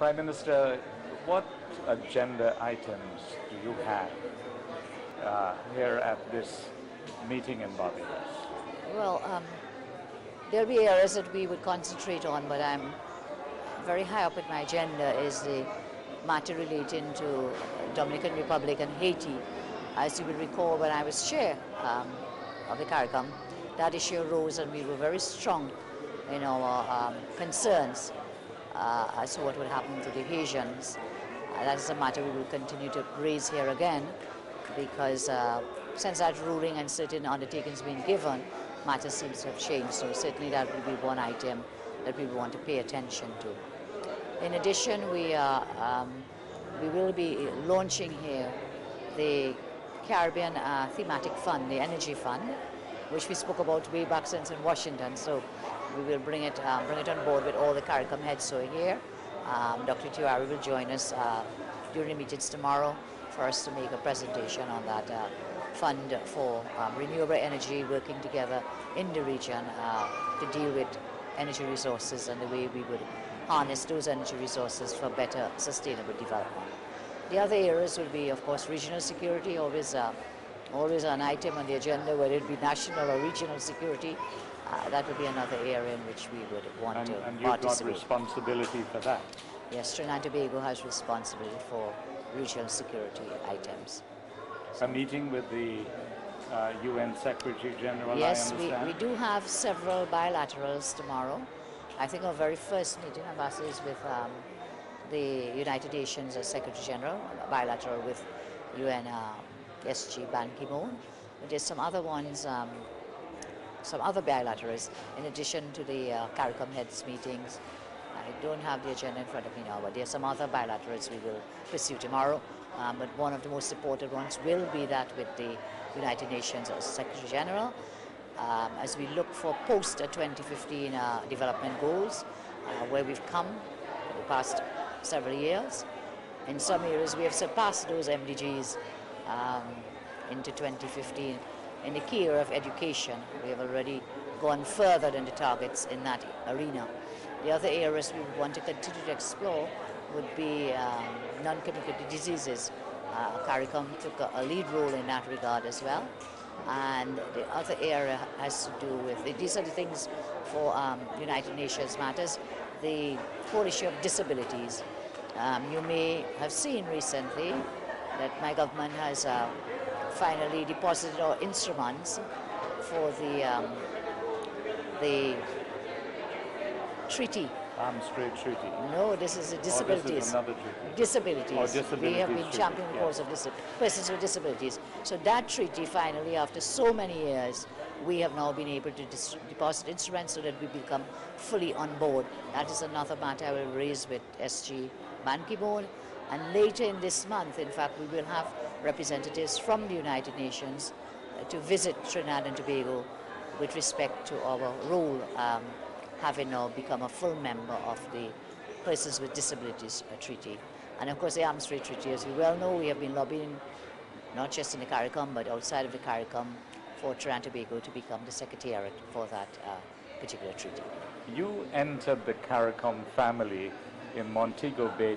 Prime Minister, what agenda items do you have here at this meeting in Barbados? Well, there'll be areas that we would concentrate on, but I'm very high up in my agenda is the matter relating to Dominican Republic and Haiti. As you will recall, when I was chair of the CARICOM, that issue arose and we were very strong in our concerns as to what would happen to the Haitians. That is a matter we will continue to raise here again because since that ruling and certain undertakings being given, matters seems to have changed. So certainly that will be one item that we want to pay attention to. In addition, we will be launching here the Caribbean Thematic Fund, the Energy Fund, which we spoke about way back since in Washington. So we will bring it on board with all the CARICOM heads who are here. Dr. Tiwari will join us during the meetings tomorrow for us to make a presentation on that fund for renewable energy, working together in the region to deal with energy resources and the way we would harness those energy resources for better sustainable development. The other areas will be, of course, regional security, always an item on the agenda, whether it be national or regional security. That would be another area in which we would want to participate. And you've got responsibility for that? Yes, Trinidad and Tobago has responsibility for regional security items. A meeting with the UN Secretary General, yes, I understand? we do have several bilaterals tomorrow. I think our very first meeting, Ambassador, is with the United Nations Secretary General, bilateral with UN SG Ban Ki-moon. There's some other ones, some other bilaterals, in addition to the CARICOM heads meetings. I don't have the agenda in front of me now, but there are some other bilaterals we will pursue tomorrow. But one of the most important ones will be that with the United Nations Secretary General, as we look for post-2015 development goals, where we've come in the past several years. In some areas, we have surpassed those MDGs into 2015. In the key area of education, we have already gone further than the targets in that arena. The other areas we would want to continue to explore would be non-communicable diseases. CARICOM took a lead role in that regard as well. And the other area has to do with, these are the things for United Nations matters, the whole issue of disabilities. You may have seen recently that my government has finally deposited our instruments for the treaty. Arms Trade Treaty. No, this is the disabilities. Oh, this is another treaty. Disabilities. Oh, disabilities. We have been championing the cause of persons with disabilities. So that treaty, finally, after so many years, we have now been able to deposit instruments so that we become fully on board. That is another matter I will raise with SG Ban Ki-moon. And later in this month, in fact, we will have representatives from the United Nations to visit Trinidad and Tobago with respect to our role having now become a full member of the Persons with Disabilities Treaty. And of course the Arms Trade Treaty, as you well know, we have been lobbying not just in the CARICOM but outside of the CARICOM for Trinidad and Tobago to become the secretariat for that particular treaty. You entered the CARICOM family in Montego Bay,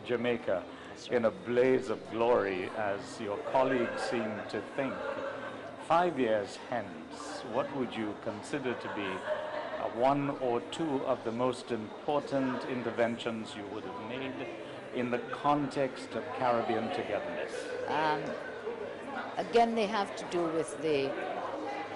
Jamaica, That's right. in a blaze of glory, as your colleagues seem to think. 5 years hence, what would you consider to be one or two of the most important interventions you would have made in the context of Caribbean togetherness? Again, they have to do with the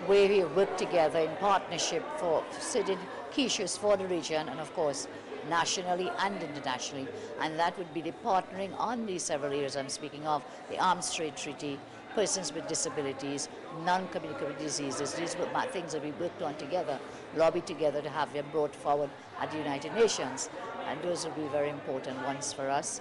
way we work together in partnership for certain key issues for the region and, of course, nationally and internationally. And that would be the partnering on these several areas I'm speaking of, the Arms Trade Treaty, persons with disabilities, non-communicable diseases. These were things that we worked on together, lobbied together to have them brought forward at the United Nations. And those will be very important ones for us.